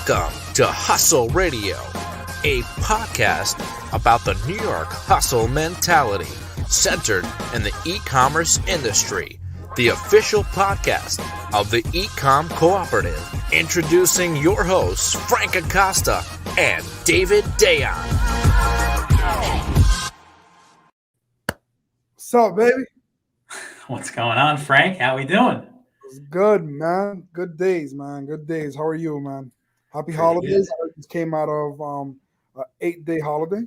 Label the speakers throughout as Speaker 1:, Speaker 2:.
Speaker 1: Welcome to Hustle Radio, a podcast about the New York hustle mentality centered in the e-commerce industry, the official podcast of the e-comm cooperative. Introducing your hosts, Frank Acosta and David Dayon.
Speaker 2: What's up, baby?
Speaker 3: What's going on, Frank? How we doing?
Speaker 2: It's good, man. Good days, man. Good days. How are you, man? Happy
Speaker 3: Pretty
Speaker 2: holidays.
Speaker 3: good.
Speaker 2: I just came out of an 8-day holiday.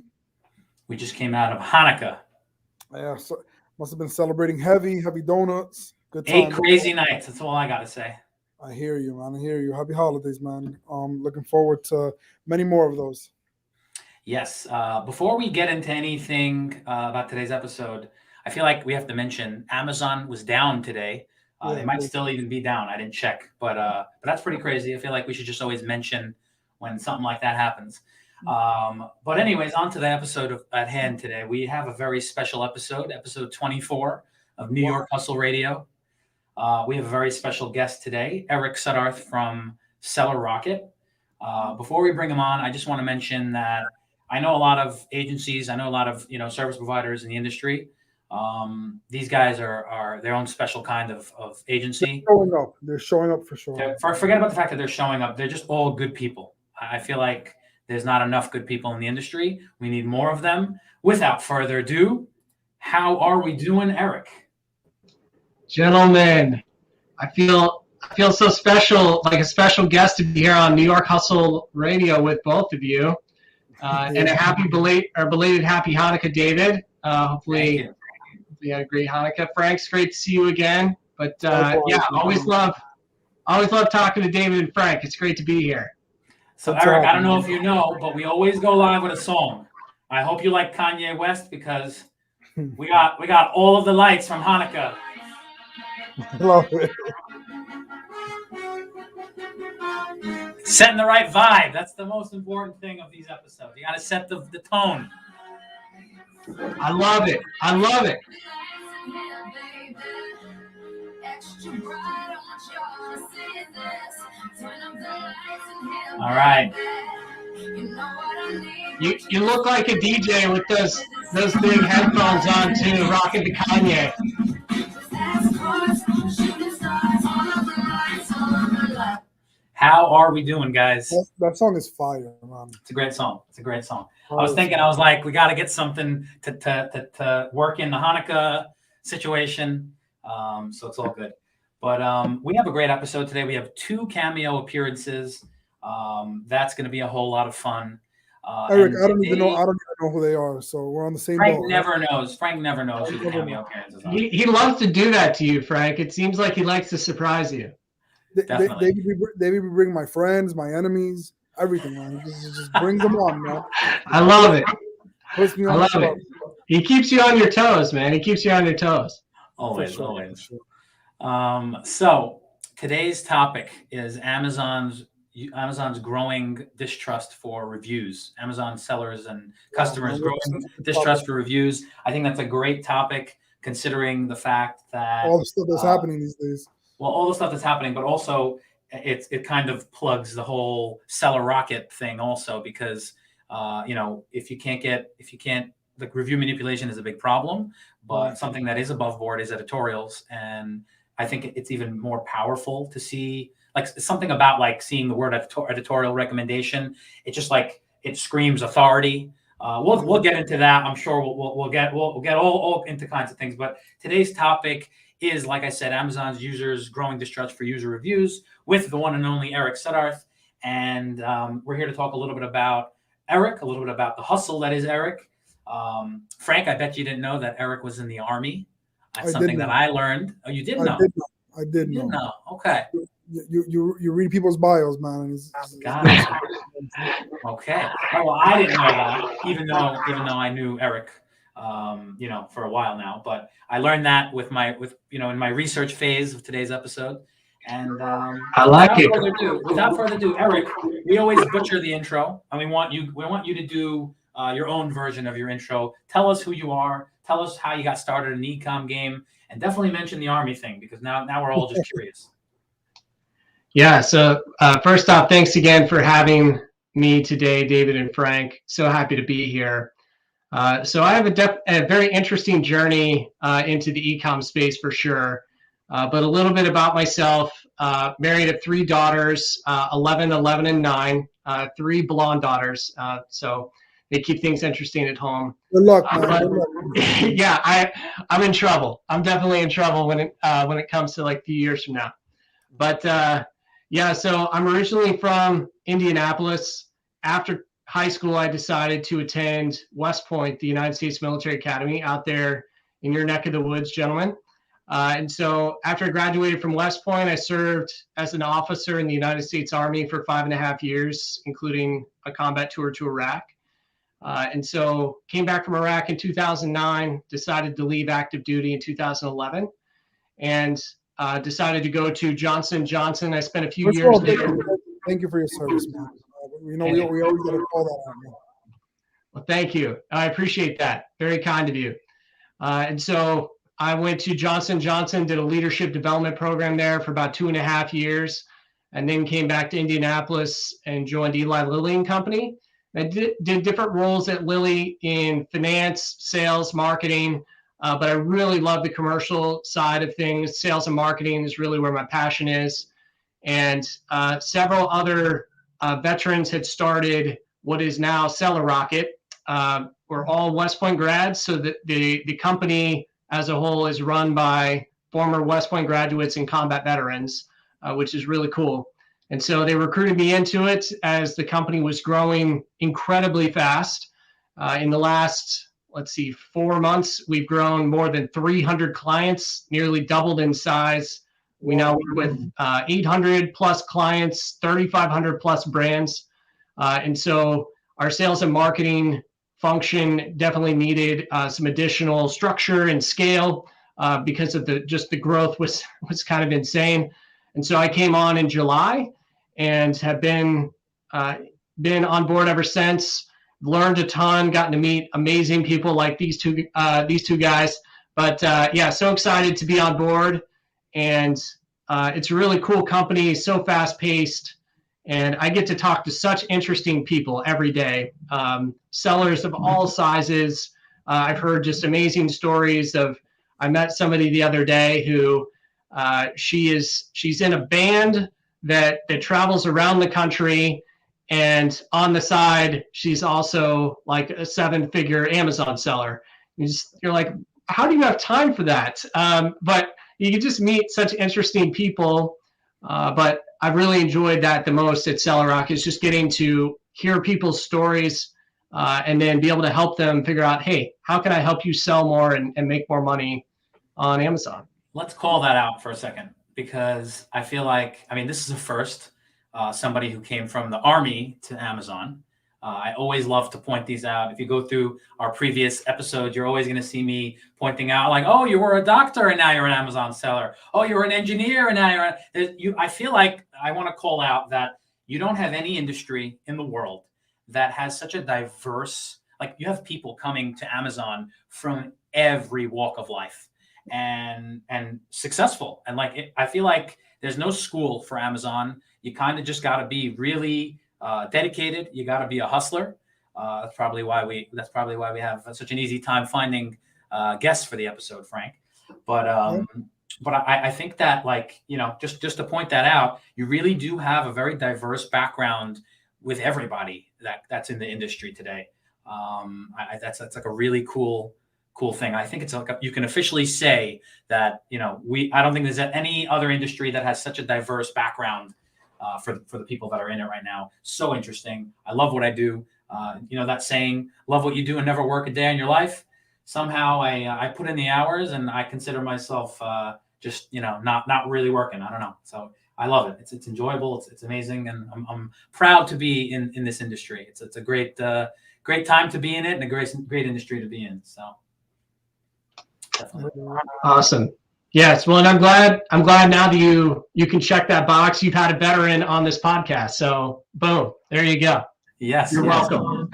Speaker 3: We just came out of Hanukkah.
Speaker 2: Yeah, so must have been celebrating heavy donuts. Good time.
Speaker 3: 8 crazy nights. That's all I got to say.
Speaker 2: I hear you, man. I hear you. Happy holidays, man. Looking forward to many more of those.
Speaker 3: Yes. Before we get into anything about today's episode, I feel like we have to mention Amazon was down today. They might still even be down. I didn't check, but that's pretty crazy. I feel like we should just always mention when something like that happens. But anyways, on to the episode at hand today. We have a very special episode 24 of New York Hustle Radio. We have a very special guest today, Eric Suddarth from SellerRocket. Before we bring him on, I just want to mention that I know a lot of agencies. I know a lot of service providers in the industry. These guys are their own special kind of agency.
Speaker 2: They're showing up for sure.
Speaker 3: Forget about the fact that they're showing up. They're just all good people. I feel like there's not enough good people in the industry. We need more of them. Without further ado, how are we doing, Eric?
Speaker 4: Gentlemen, I feel so special, like a special guest to be here on New York Hustle Radio with both of you. And a belated happy Hanukkah, David. Hopefully you had a great Hanukkah. Frank, it's great to see you again. But always love talking to David and Frank. It's great to be here.
Speaker 3: So Eric, I don't know if you know, but we always go live with a song. I hope you like Kanye West because we got all of the lights from Hanukkah.
Speaker 2: Love it.
Speaker 3: Setting the right vibe. That's the most important thing of these episodes. You got to set the tone.
Speaker 4: I love it.
Speaker 3: All right.
Speaker 4: You look like a DJ with those big headphones on too, rocking to Kanye.
Speaker 3: How are we doing, guys?
Speaker 2: That song is fire, man.
Speaker 3: It's a great song. I was thinking, I was like, we got to get something to work in the Hanukkah situation. So it's all good. But we have a great episode today. We have 2 cameo appearances. That's going to be a whole lot of fun.
Speaker 2: Eric, I don't even know who they are. So we're on the same boat.
Speaker 3: Frank never knows who the cameo appearances are.
Speaker 4: He loves to do that to you, Frank. It seems like he likes to surprise you.
Speaker 2: They bring my friends, my enemies, everything, man. Just brings them on, man.
Speaker 4: I love it.
Speaker 2: Puts me on
Speaker 4: it. He keeps you on your toes, man. He keeps you on your toes.
Speaker 3: Always. So today's topic is Amazon's growing distrust for reviews. Amazon sellers and customers growing distrust for reviews. I think that's a great topic, considering the fact that
Speaker 2: all the stuff that's happening these days.
Speaker 3: Well, all the stuff that's happening, but also it kind of plugs the whole SellerRocket thing also, because if you can't, like, review manipulation is a big problem, but something that is above board is editorials. And I think it's even more powerful to see, like, something about like seeing the word editorial recommendation. It just like, it screams authority. We'll get into that. I'm sure we'll get all into kinds of things, but today's topic is, like I said, Amazon's users growing distrust for user reviews with the one and only Eric Suddarth. And we're here to talk a little bit about Eric, a little bit about the hustle that is Eric. Frank, I bet you didn't know that Eric was in the Army. That's something that I learned. Oh, you did know?
Speaker 2: I did know.
Speaker 3: Okay.
Speaker 2: You read people's bios, man.
Speaker 3: Got it. Okay. Well, I didn't know that, even though I knew Eric, for a while now. But I learned that in my research phase of today's episode. And
Speaker 4: I like it.
Speaker 3: Without further ado, Eric, we always butcher the intro, and we want you to do your own version of your intro. Tell us who you are. Tell us how you got started in the e-comm game, and definitely mention the Army thing, because now we're all just curious.
Speaker 4: Yeah. So first off, thanks again for having me today, David and Frank. So happy to be here. So I have a very interesting journey into the e-comm space for sure. But a little bit about myself. Married to 3 daughters, 11, 11, and 9. 3 blonde daughters. So they keep things interesting at home.
Speaker 2: Good luck, man.
Speaker 4: But,
Speaker 2: Good luck.
Speaker 4: yeah, I'm in trouble. I'm definitely in trouble when it comes to like a few years from now. But yeah, so I'm originally from Indianapolis. After high school, I decided to attend West Point, the United States Military Academy, out there in your neck of the woods, gentlemen. And so after I graduated from West Point, I served as an officer in the United States Army for 5.5 years, including a combat tour to Iraq. And so came back from Iraq in 2009, decided to leave active duty in 2011, and decided to go to Johnson & Johnson. I spent a few years there.
Speaker 2: Thank you for your service, man. We always got to call that out, man.
Speaker 4: Well, thank you. I appreciate that. Very kind of you. And so I went to Johnson & Johnson, did a leadership development program there for about 2.5 years, and then came back to Indianapolis and joined Eli Lilly and Company. I did different roles at Lilly in finance, sales, marketing, but I really love the commercial side of things. Sales and marketing is really where my passion is. And several other veterans had started what is now SellerRocket. We're all West Point grads, so the company as a whole is run by former West Point graduates and combat veterans, which is really cool. And so they recruited me into it as the company was growing incredibly fast. In the last, 4 months, we've grown more than 300 clients, nearly doubled in size. We now work with 800 plus clients, 3,500 plus brands. And so our sales and marketing function definitely needed some additional structure and scale because of the growth was kind of insane. And so I came on in July and have been on board ever since. Learned a ton, gotten to meet amazing people like these two guys. But yeah, so excited to be on board. And it's a really cool company, so fast paced. And I get to talk to such interesting people every day, sellers of all sizes. I've heard just amazing stories I met somebody the other day who she's in a band that travels around the country. And on the side, she's also like a 7-figure Amazon seller. You're like, how do you have time for that? But you can just meet such interesting people. But I've really enjoyed that the most at SellerRocket, is just getting to hear people's stories and then be able to help them figure out, hey, how can I help you sell more and make more money on Amazon?
Speaker 3: Let's call that out for a second, because I feel like, this is a first. Somebody who came from the Army to Amazon. I always love to point these out. If you go through our previous episodes, you're always going to see me pointing out, like, oh, you were a doctor and now you're an Amazon seller. Oh, you were an engineer and now I feel like I want to call out that you don't have any industry in the world that has such a diverse, like, you have people coming to Amazon from every walk of life and successful. And I feel like there's no school for Amazon. You kind of just got to be really dedicated. You got to be a hustler. That's probably why we have such an easy time finding guests for the episode, Frank. But I think that, just to point that out, you really do have a very diverse background with everybody that's in the industry today. That's like a really cool thing. I think it's like you can officially say that, I don't think there's any other industry that has such a diverse background for the people that are in it right now. So interesting. I love what I do. That saying, love what you do and never work a day in your life. Somehow I put in the hours and I consider myself just, not really working. I don't know. So I love it. It's enjoyable. It's amazing. And I'm proud to be in this industry. It's a great time to be in it and a great industry to be in. So. Definitely.
Speaker 4: Awesome. Yes. Well, and I'm glad now that you can check that box. You've had a veteran on this podcast. So boom, there you go.
Speaker 3: Yes.
Speaker 4: You're welcome.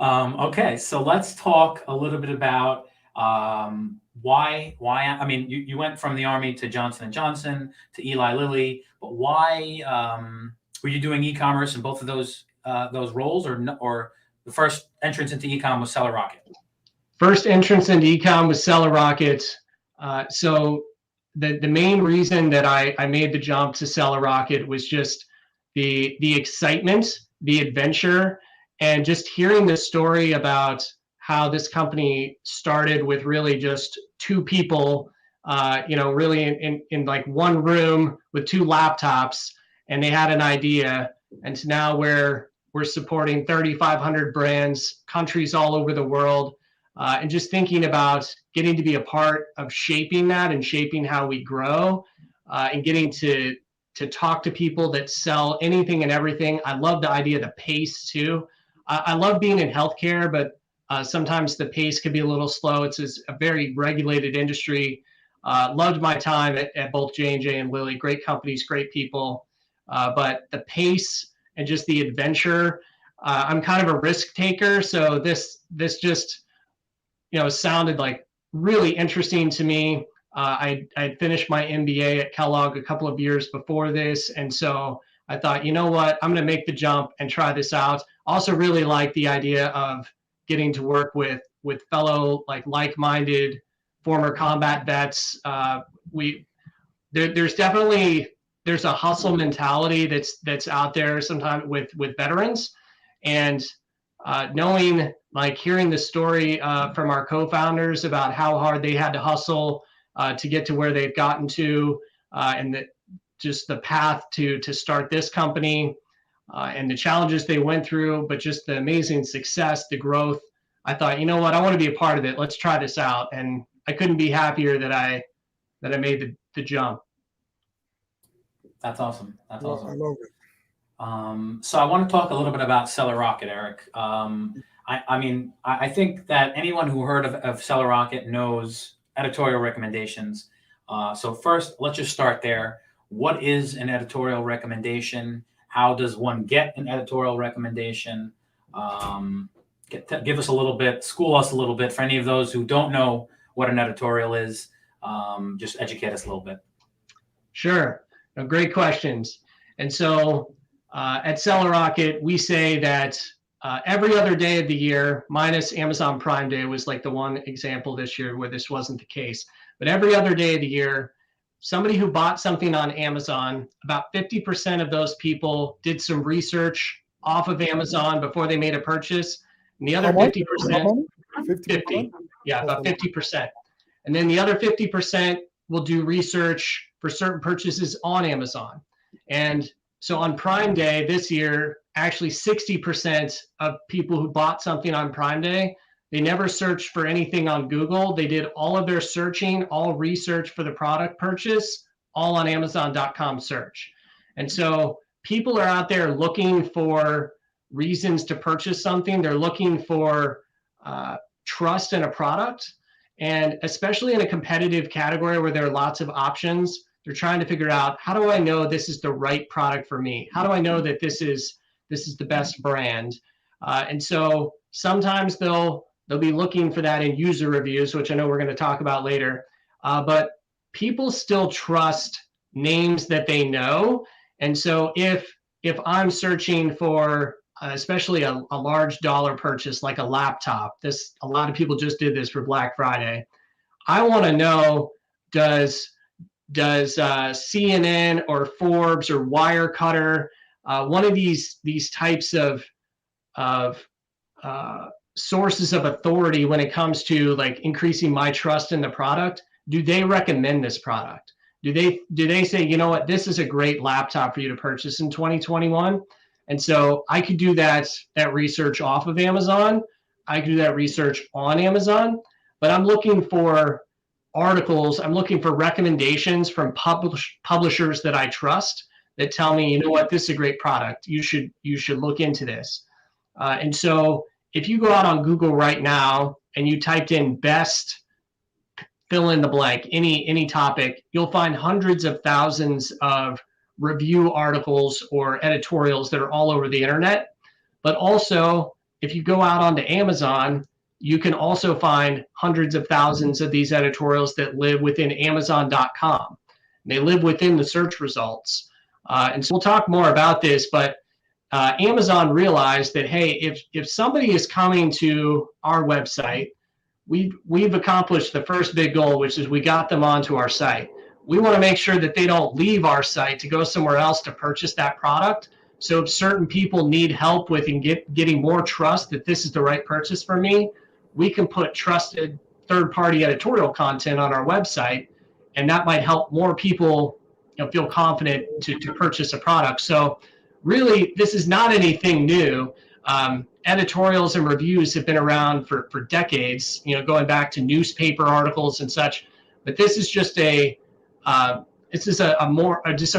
Speaker 3: Okay. So let's talk a little bit about Why? I mean, you went from the Army to Johnson & Johnson to Eli Lilly, but why were you doing e-commerce in both of those roles, or the first entrance into e-comm was SellerRocket?
Speaker 4: First entrance into e-comm was SellerRocket. So the main reason that I made the jump to SellerRocket was just the excitement, the adventure, and just hearing the story about how this company started with really just two people, really in like one room with two laptops, and they had an idea. And to now we're supporting 3,500 brands, countries all over the world, and just thinking about getting to be a part of shaping that and shaping how we grow, and getting to talk to people that sell anything and everything. I love the idea of the pace too. I love being in healthcare, but sometimes the pace can be a little slow. It's a very regulated industry. Loved my time at both J&J and Lilly. Great companies, great people. But the pace and just the adventure, I'm kind of a risk taker. So this just, sounded like really interesting to me. I finished my MBA at Kellogg a couple of years before this. And so I thought, you know what, I'm going to make the jump and try this out. Also really like the idea of getting to work with fellow like-minded former combat vets. There's a hustle mentality that's out there sometimes with veterans, and knowing, hearing the story from our co-founders about how hard they had to hustle to get to where they've gotten to, and just the path to start this company, and the challenges they went through, but just the amazing success, the growth. I thought, you know what, I want to be a part of it. Let's try this out. And I couldn't be happier that I made the jump.
Speaker 3: That's awesome. That's awesome.
Speaker 2: I love it.
Speaker 3: So I want to talk a little bit about SellerRocket, Eric. I think that anyone who heard of SellerRocket knows editorial recommendations. So first, let's just start there. What is an editorial recommendation? How does one get an editorial recommendation? Give us a little bit, school us a little bit for any of those who don't know what an editorial is. Just educate us a little bit.
Speaker 4: Sure. No, great questions. And so at SellerRocket, we say that every other day of the year, minus Amazon Prime Day was like the one example this year where this wasn't the case. But every other day of the year, somebody who bought something on Amazon, about 50% of those people did some research off of Amazon before they made a purchase. And the other 50%, 50, yeah, about 50%. And then the other 50% will do research for certain purchases on Amazon. And so on Prime Day this year, actually 60% of people who bought something on Prime Day, they never searched for anything on Google. They did all of their searching, all research for the product purchase, all on Amazon.com search. And so people are out there looking for reasons to purchase something. They're looking for trust in a product. And especially in a competitive category where there are lots of options, they're trying to figure out, how do I know this is the right product for me? How do I know that this is the best brand? And so sometimes they'll be looking for that in user reviews, which I know we're going to talk about later. But people still trust names that they know. And so if I'm searching for especially a large dollar purchase like a laptop, a lot of people just did this for Black Friday. I want to know, does CNN or Forbes or Wirecutter, one of these types of sources of authority when it comes to like increasing my trust in the product, do they recommend this product? Do they say, you know what, this is a great laptop for you to purchase in 2021? And so I could do that research off of Amazon. I could do that research on Amazon, but I'm looking for articles. I'm looking for recommendations from publishers that I trust that tell me, you know what, this is a great product. You should look into this. And so if you go out on Google right now and you typed in best fill in the blank, any topic, you'll find hundreds of thousands of review articles or editorials that are all over the internet. But also, if you go out onto Amazon, you can also find hundreds of thousands of these editorials that live within Amazon.com. They live within the search results. And so we'll talk more about this, but Amazon realized that, hey, if somebody is coming to our website, we've accomplished the first big goal, which is we got them onto our site. We want to make sure that they don't leave our site to go somewhere else to purchase that product. So if certain people need help with getting more trust that this is the right purchase for me, we can put trusted third-party editorial content on our website, and that might help more people feel confident to purchase a product. So really, this is not anything new. Editorials and reviews have been around for decades, going back to newspaper articles and such. But this is just a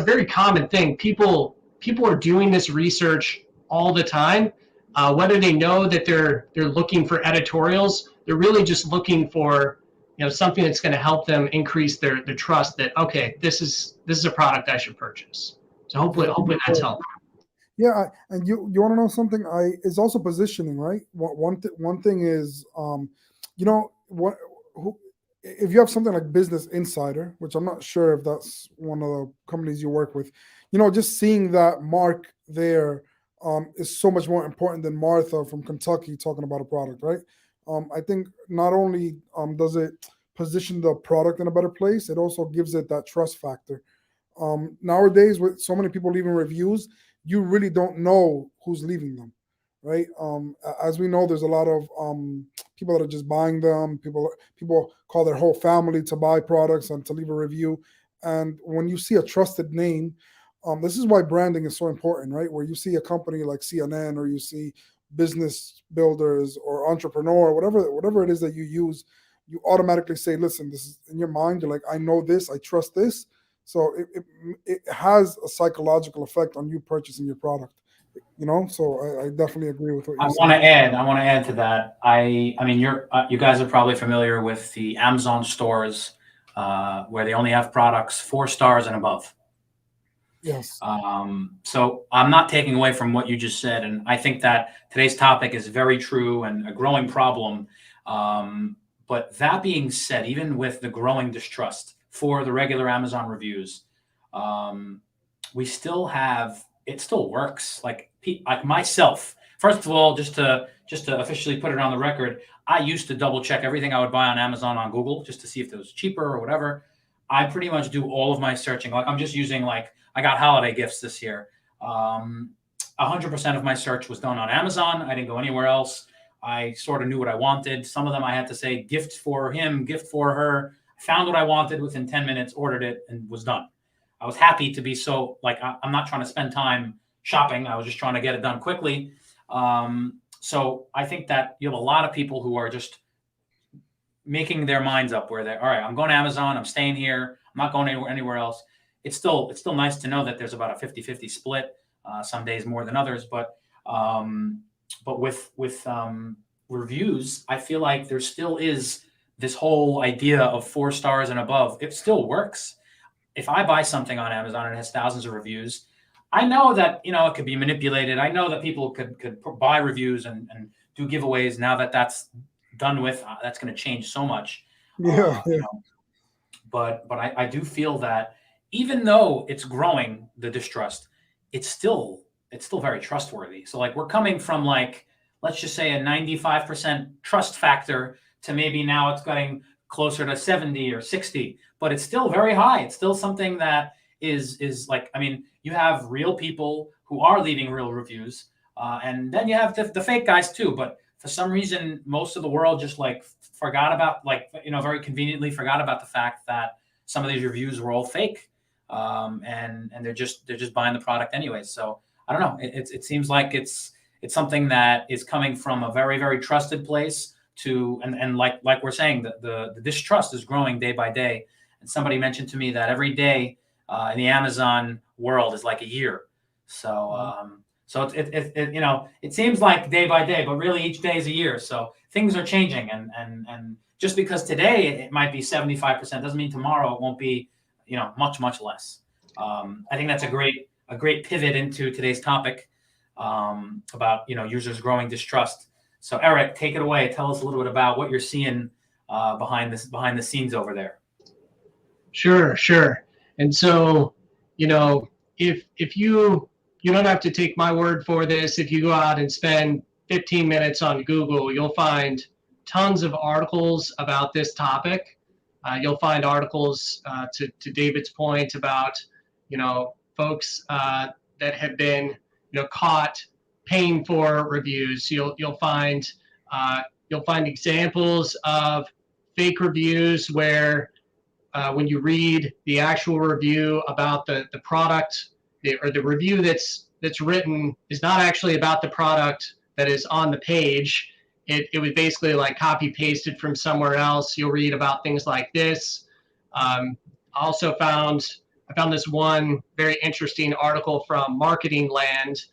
Speaker 4: very common thing. People are doing this research all the time. Whether they know that they're looking for editorials, they're really just looking for something that's going to help them increase their trust that, okay, this is a product I should purchase. So hopefully that's helpful.
Speaker 2: Yeah, and you want to know something? It's also positioning, right? One thing is, if you have something like Business Insider, which I'm not sure if that's one of the companies you work with, just seeing that mark there is so much more important than Martha from Kentucky talking about a product, right? I think not only does it position the product in a better place, it also gives it that trust factor. Nowadays, with so many people leaving reviews, you really don't know who's leaving them, right? As we know, there's a lot of people that are just buying them. People call their whole family to buy products and to leave a review. And when you see a trusted name, this is why branding is so important, right? Where you see a company like CNN, or you see Business Builders or Entrepreneur, whatever it is that you use, you automatically say, listen, this is in your mind. You're like, I know this, I trust this. So it has a psychological effect on you purchasing your product, So I definitely agree with what you're saying.
Speaker 3: I want to add to that. I mean, you guys are probably familiar with the Amazon stores where they only have products 4 stars and above.
Speaker 2: Yes.
Speaker 3: So I'm not taking away from what you just said, and I think that today's topic is very true and a growing problem. But that being said, even with the growing distrust for the regular Amazon reviews, we still have, it still works. Like myself, first of all, just to officially put it on the record, I used to double check everything I would buy on Amazon on Google just to see if it was cheaper or whatever. I pretty much do all of my searching. Like I'm just using, like, I got holiday gifts this year. 100% of my search was done on Amazon. I didn't go anywhere else. I sort of knew what I wanted. Some of them I had to say gift for him, gift for her. Found what I wanted within 10 minutes, ordered it, and was done. I was happy to be so, like, I'm not trying to spend time shopping. I was just trying to get it done quickly. So I think that you have a lot of people who are just making their minds up where they're, all right, I'm going to Amazon, I'm staying here, I'm not going anywhere else. It's still nice to know that there's about a 50-50 split, some days more than others. But with reviews, I feel like there still is this whole idea of 4 stars and above. It still works. If I buy something on Amazon and it has thousands of reviews, I know that, it could be manipulated. I know that people could buy reviews and do giveaways. Now that that's done with, that's going to change so much.
Speaker 2: Yeah.
Speaker 3: But I do feel that even though it's growing, the distrust, it's still very trustworthy. So like we're coming from, like, let's just say a 95% trust factor to maybe now it's getting closer to 70 or 60, but it's still very high. It's still something that is like, I mean, you have real people who are leaving real reviews, and then you have the fake guys too. But for some reason, most of the world just forgot about, very conveniently forgot about the fact that some of these reviews were all fake, and they're just buying the product anyway. So I don't know. It seems like it's something that is coming from a very, very trusted place to, and like we're saying, the distrust is growing day by day. And somebody mentioned to me that every day in the Amazon world is like a year. So so it seems like day by day, but really each day is a year. So things are changing, and just because today it might be 75% doesn't mean tomorrow it won't be much less. I think that's a great pivot into today's topic about users growing distrust. So Eric, take it away. Tell us a little bit about what you're seeing behind the scenes over there.
Speaker 4: Sure. And so, if you don't have to take my word for this. If you go out and spend 15 minutes on Google, you'll find tons of articles about this topic. You'll find articles to David's point about, folks that have been, caught paying for reviews. You'll find examples of fake reviews where when you read the actual review about the product, or the review that's written is not actually about the product that is on the page. It was basically like copy pasted from somewhere else. You'll read about things like this. I found this one very interesting article from Marketing Land.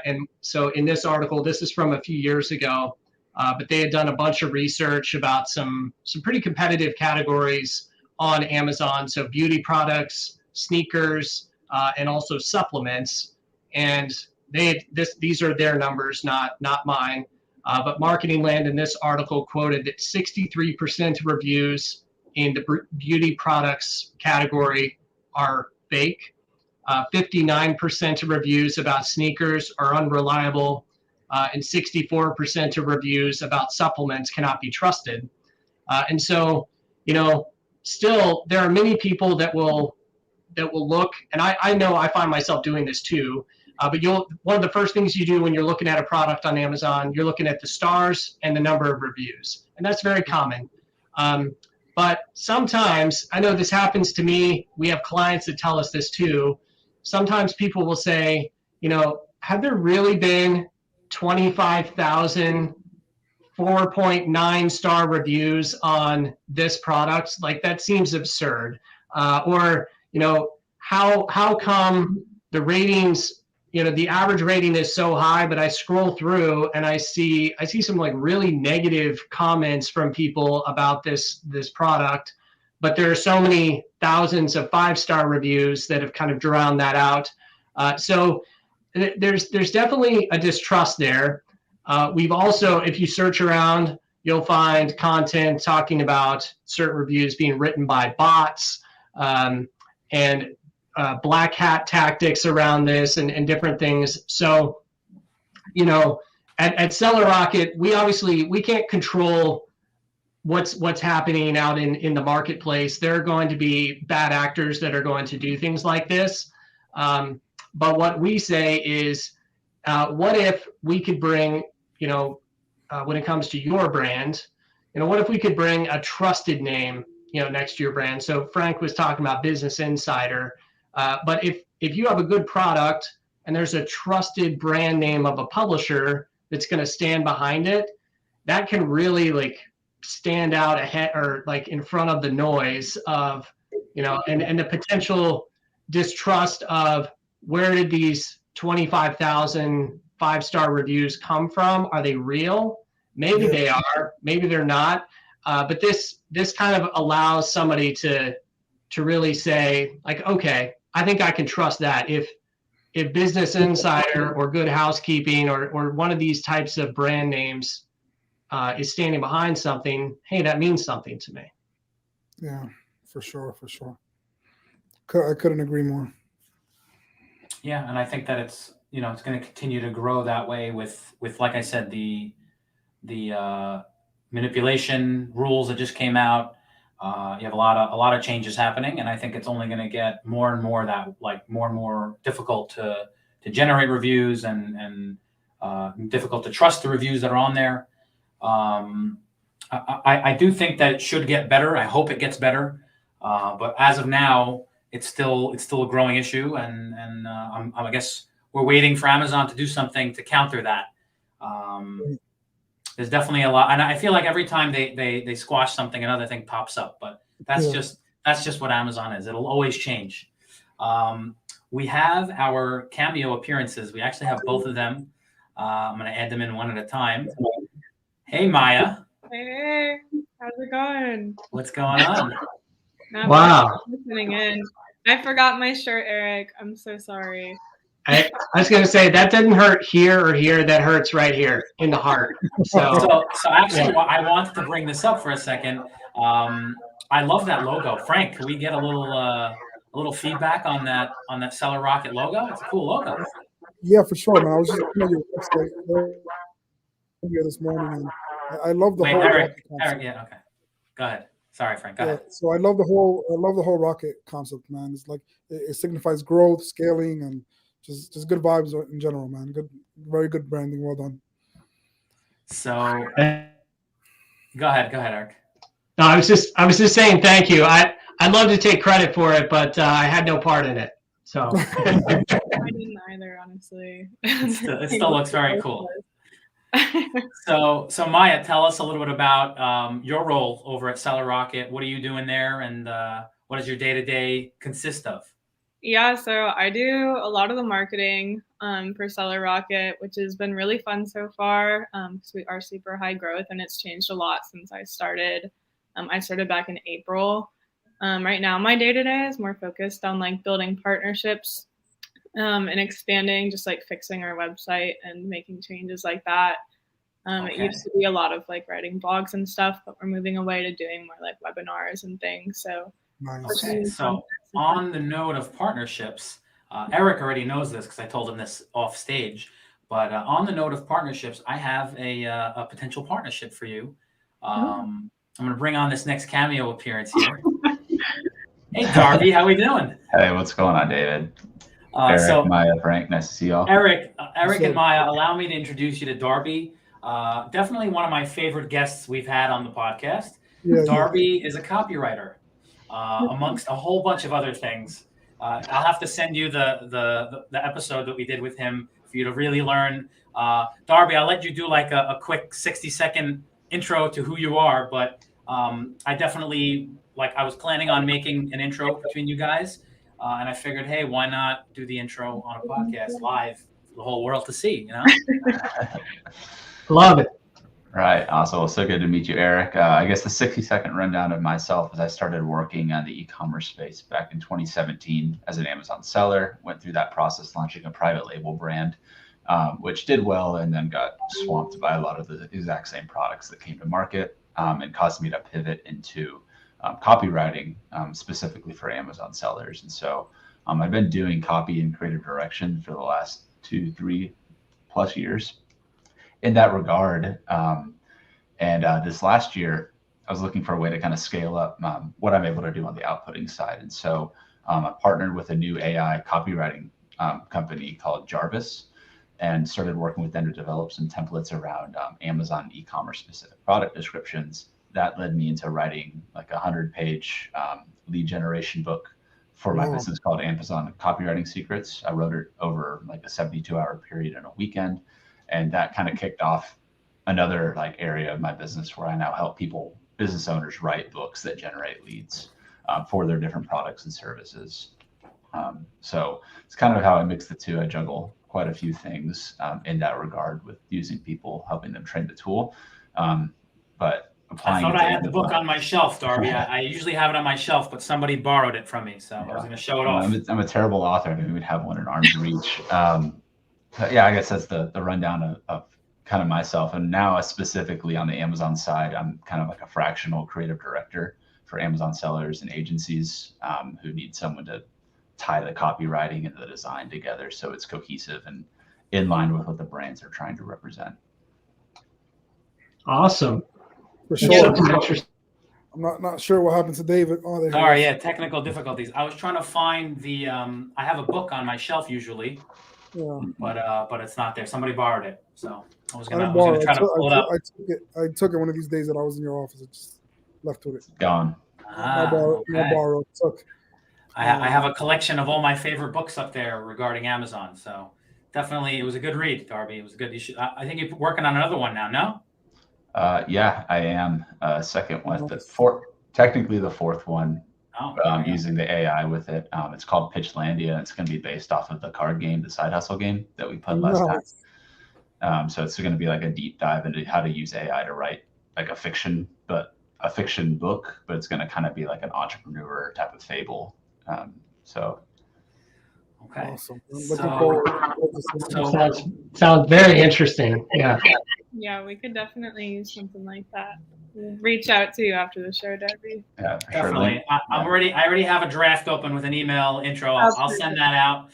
Speaker 4: And so in this article, this is from a few years ago, but they had done a bunch of research about some pretty competitive categories on Amazon. So beauty products, sneakers, and also supplements. And these are their numbers, not mine. But Marketing Land in this article quoted that 63% of reviews in the beauty products category are fake. 59% of reviews about sneakers are unreliable, and 64% of reviews about supplements cannot be trusted. And so, still there are many people that will look, and I know I find myself doing this too. But one of the first things you do when you're looking at a product on Amazon, you're looking at the stars and the number of reviews, and that's very common. But sometimes, I know this happens to me, we have clients that tell us this too. Sometimes people will say, have there really been 25,000 4.9 star reviews on this product? Like, that seems absurd. Or, how come the ratings, the average rating is so high, but I scroll through and I see some like really negative comments from people about this product, but there are so many thousands of 5-star reviews that have kind of drowned that out. So there's definitely a distrust there. We've also, if you search around, you'll find content talking about certain reviews being written by bots, and black hat tactics around this, and different things. So, at SellerRocket, we can't control what's happening out in the marketplace. There are going to be bad actors that are going to do things like this. But what we say is, what if we could bring, when it comes to your brand, what if we could bring a trusted name, next to your brand? So Frank was talking about Business Insider, but if you have a good product and there's a trusted brand name of a publisher that's going to stand behind it, that can really like stand out ahead, or like in front of the noise of, and the potential distrust of, where did these 25,000 5-star reviews come from? Are they real? Maybe they are, maybe they're not. But this kind of allows somebody to really say, like, okay, I think I can trust that. If Business Insider or Good Housekeeping or one of these types of brand names is standing behind something, hey, that means something to me.
Speaker 2: Yeah, for sure. I couldn't agree more.
Speaker 3: Yeah, and I think that it's going to continue to grow that way with like I said, the manipulation rules that just came out. You have a lot of changes happening, and I think it's only going to get more and more more and more difficult to generate reviews, and difficult to trust the reviews that are on there. I do think that it should get better. I hope it gets better, but as of now, it's still a growing issue, and I guess we're waiting for Amazon to do something to counter that. There's definitely a lot, and I feel like every time they squash something, another thing pops up. But that's just what Amazon is. It'll always change. We have our cameo appearances. We actually have both of them. I'm going to add them in one at a time. Hey, Maya.
Speaker 5: Hey, how's it going?
Speaker 3: What's going on?
Speaker 5: Not
Speaker 4: Wow.
Speaker 5: listening in. I forgot my shirt, Eric. I'm so sorry.
Speaker 4: I was going to say that didn't hurt here or here. That hurts right here in the heart.
Speaker 3: So actually, I wanted to bring this up for a second. I love that logo, Frank. Can we get a little feedback on that SellerRocket logo? It's a cool logo.
Speaker 2: Yeah, for sure, man. I was just looking at your website earlier this morning, and I love the whole rocket concept.
Speaker 3: Eric, yeah, okay. Go ahead. Sorry, Frank. Go ahead.
Speaker 2: So I love the whole rocket concept, man. It's like it signifies growth, scaling, and just good vibes in general, man. Very good branding. Well done.
Speaker 3: So go ahead, Eric.
Speaker 4: No, I was just saying thank you. I'd love to take credit for it, but I had no part in it. So
Speaker 5: I didn't either, honestly.
Speaker 3: It still looks very cool. So Maya, tell us a little bit about your role over at SellerRocket. What are you doing there, and what does your day-to-day consist of?
Speaker 5: Yeah, so I do a lot of the marketing for SellerRocket, which has been really fun so far because we are super high growth, and it's changed a lot since I started. I started back in April. Right now, my day-to-day is more focused on like building partnerships and expanding, just like fixing our website and making changes like that. It used to be a lot of like writing blogs and stuff, but we're moving away to doing more like webinars and things. So
Speaker 2: Nice.
Speaker 3: Okay, so on the note of partnerships, Eric already knows this because I told him this off stage. But on the note of partnerships, I have a potential partnership for you. I'm going to bring on this next cameo appearance here. Hey, Darby, how we doing?
Speaker 6: Hey, what's going on, David? Eric, Maya, Frank, nice to see y'all.
Speaker 3: Eric and Maya, allow me to introduce you to Darby. Definitely one of my favorite guests we've had on the podcast. Yeah, Darby is a copywriter, amongst a whole bunch of other things. I'll have to send you the episode that we did with him for you to really learn. Darby, I'll let you do like a quick 60-second intro to who you are, but I definitely, I was planning on making an intro between you guys, and I figured, hey, why not do the intro on a podcast live for the whole world to see,
Speaker 4: Love it.
Speaker 6: Right. Awesome. Well, so good to meet you, Eric. I guess the 60-second rundown of myself is I started working on the e-commerce space back in 2017 as an Amazon seller, went through that process launching a private label brand, which did well and then got swamped by a lot of the exact same products that came to market, and caused me to pivot into copywriting, specifically for Amazon sellers. And so I've been doing copy and creative direction for the last 2-3+ years. In that regard, this last year, I was looking for a way to kind of scale up what I'm able to do on the outputting side. And so I partnered with a new AI copywriting company called Jarvis and started working with them to develop some templates around Amazon e-commerce specific product descriptions. That led me into writing like a 100-page lead generation book for my business called Amazon Copywriting Secrets. I wrote it over like a 72-hour period in a weekend. And that kind of kicked off another area of my business where I now help business owners write books that generate leads for their different products and services. So it's kind of how I mix the two. I juggle quite a few things in that regard with using people, helping them train the tool. But applying
Speaker 3: I thought I had the book on my shelf, Darby. I usually have it on my shelf, but somebody borrowed it from me. So I was going to show it off.
Speaker 6: I'm a terrible author. I didn't even have one in arm's reach. But yeah, I guess that's the rundown of kind of myself. And now specifically on the Amazon side, I'm kind of like a fractional creative director for Amazon sellers and agencies who need someone to tie the copywriting and the design together so it's cohesive and in line with what the brands are trying to represent.
Speaker 4: Awesome.
Speaker 2: For sure. I'm not sure what happened to David.
Speaker 3: Sorry, yeah, technical difficulties. I was trying to find the I have a book on my shelf usually. Yeah. But it's not there. Somebody borrowed it, so I was gonna try to pull it up.
Speaker 2: I took it one of these days that I was in your office. I just left with it.
Speaker 6: Gone.
Speaker 2: Borrowed.
Speaker 3: I have a collection of all my favorite books up there regarding Amazon. So definitely, it was a good read, Darby. It was a good. I think you're working on another one now. No?
Speaker 6: Yeah, I am. Second one, technically the fourth one. Using the AI with it. It's called Pitchlandia, and it's going to be based off of the card game, the Side Hustle game that we played last time. So it's going to be like a deep dive into how to use AI to write like a fiction book, but it's going to kind of be like an entrepreneur type of fable.
Speaker 3: Okay.
Speaker 2: Awesome. I'm looking forward to seeing
Speaker 3: So,
Speaker 4: Sounds very interesting. Yeah.
Speaker 5: Yeah, we could definitely use something like that. We'll reach out to you after the show, Darby.
Speaker 6: Yeah, for
Speaker 3: definitely.
Speaker 6: sure.
Speaker 3: I already have a draft open with an email intro. I'll send that out.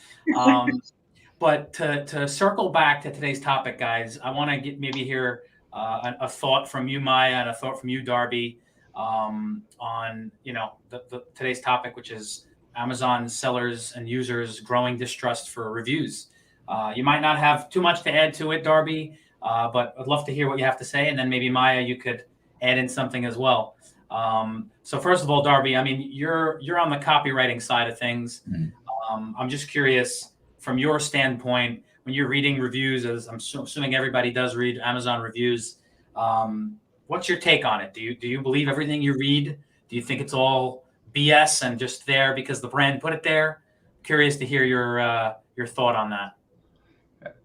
Speaker 3: But to circle back to today's topic, guys, I want to maybe hear a thought from you, Maya, and a thought from you, Darby, on the today's topic, which is Amazon sellers and users growing distrust for reviews. You might not have too much to add to it, Darby, but I'd love to hear what you have to say, and then maybe Maya, you could add in something as well. So first of all, Darby, I mean, you're on the copywriting side of things. I'm just curious, from your standpoint, when you're reading reviews, as I'm assuming everybody does read Amazon reviews, what's your take on it? Do you believe everything you read? Do you think it's all BS and just there because the brand put it there? Curious to hear your thought on that.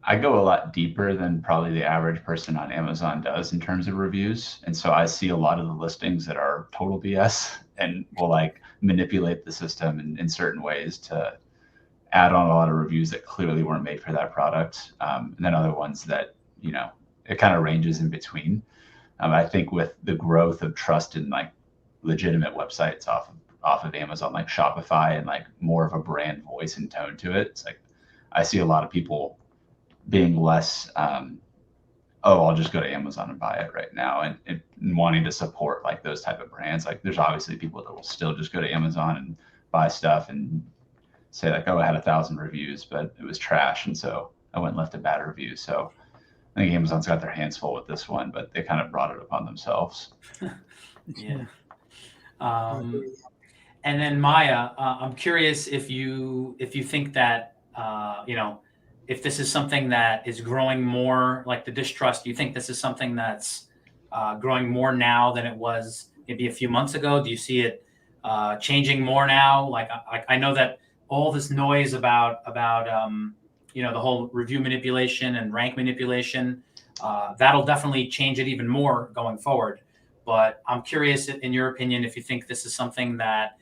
Speaker 6: I go a lot deeper than probably the average person on Amazon does in terms of reviews. And so I see a lot of the listings that are total BS and will like manipulate the system in certain ways to add on a lot of reviews that clearly weren't made for that product. And then other ones that, it kind of ranges in between. I think with the growth of trust in like legitimate websites off of Amazon, like Shopify, and like more of a brand voice and tone to it, it's like I see a lot of people being less, I'll just go to Amazon and buy it right now, and wanting to support like those type of brands. Like there's obviously people that will still just go to Amazon and buy stuff and say like, oh, I had 1,000 reviews, but it was trash, and so I went and left a bad review. So I think Amazon's got their hands full with this one, but they kind of brought it upon themselves.
Speaker 3: Yeah. And then Maya, I'm curious if you think that if this is something that is growing more, like the distrust. Do you think this is something that's growing more now than it was maybe a few months ago? Do you see it changing more now? Like I know that all this noise about the whole review manipulation and rank manipulation, that'll definitely change it even more going forward. But I'm curious, in your opinion, if you think this is something that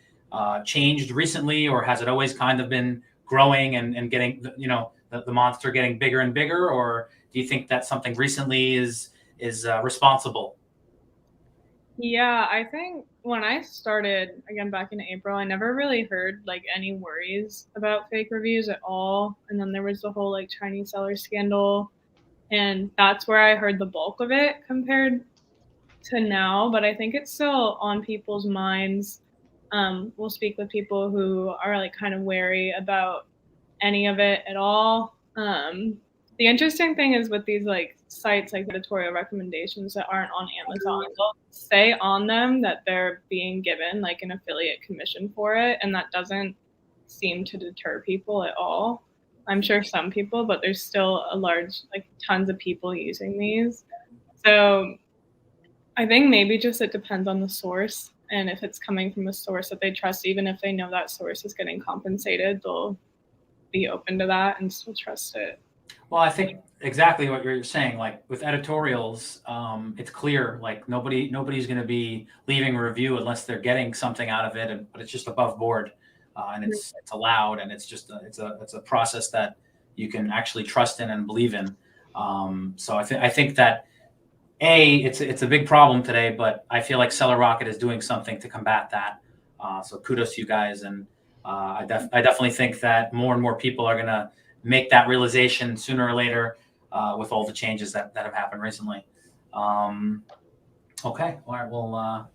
Speaker 3: changed recently, or has it always kind of been growing and getting, the monster getting bigger and bigger, or do you think that something recently is responsible?
Speaker 5: Yeah, I think when I started, again, back in April, I never really heard like any worries about fake reviews at all. And then there was the whole like Chinese seller scandal. And that's where I heard the bulk of it compared to now. But I think it's still on people's minds. We'll speak with people who are like kind of wary about any of it at all. The interesting thing is with these like sites like editorial recommendations that aren't on Amazon, they'll say on them that they're being given like an affiliate commission for it, and that doesn't seem to deter people at all. I'm sure some people, but there's still a large, like tons of people using these. So I think maybe just it depends on the source, and if it's coming from a source that they trust, even if they know that source is getting compensated, they'll be open to that and still trust it.
Speaker 3: Well, I think exactly what you're saying. Like with editorials, it's clear. Like nobody's going to be leaving a review unless they're getting something out of it, but it's just above board, and it's allowed, and it's just it's a process that you can actually trust in and believe in. So I think that it's a big problem today, but I feel like SellerRocket is doing something to combat that. So kudos to you guys, and I definitely think that more and more people are going to make that realization sooner or later with all the changes that have happened recently. Okay. All right. Well,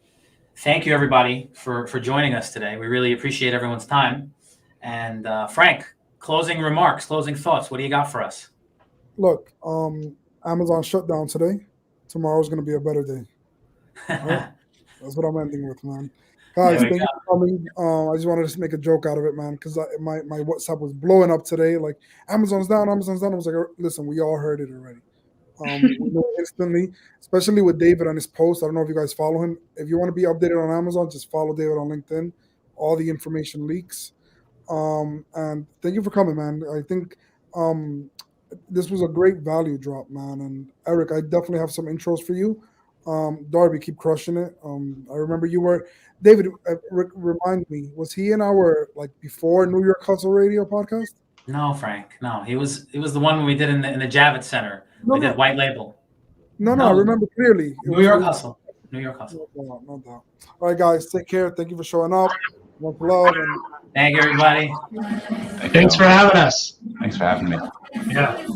Speaker 3: thank you everybody for joining us today. We really appreciate everyone's time. And Frank, closing remarks, closing thoughts. What do you got for us?
Speaker 2: Look, Amazon shut down today. Tomorrow's going to be a better day. Right? That's what I'm ending with, man. Guys, thank you for coming. I just wanted to make a joke out of it, man, because my WhatsApp was blowing up today. Like, Amazon's down, Amazon's down. I was like, listen, we all heard it already. We know instantly, especially with David on his post. I don't know if you guys follow him. If you want to be updated on Amazon, just follow David on LinkedIn. All the information leaks. And thank you for coming, man. I think this was a great value drop, man. And Eric, I definitely have some intros for you. Darby, keep crushing it. I remember you were, David, remind me, was he in our like before New York Hustle Radio podcast?
Speaker 3: No, Frank. No, it was the one we did in the Javits Center. We did white label.
Speaker 2: No, I remember clearly.
Speaker 3: New York Hustle. New York Hustle.
Speaker 2: No doubt. All right, guys, take care. Thank you for showing up. Much love. And
Speaker 3: thank you, everybody.
Speaker 4: Thanks for having us.
Speaker 6: Thanks for having me.
Speaker 4: Yeah.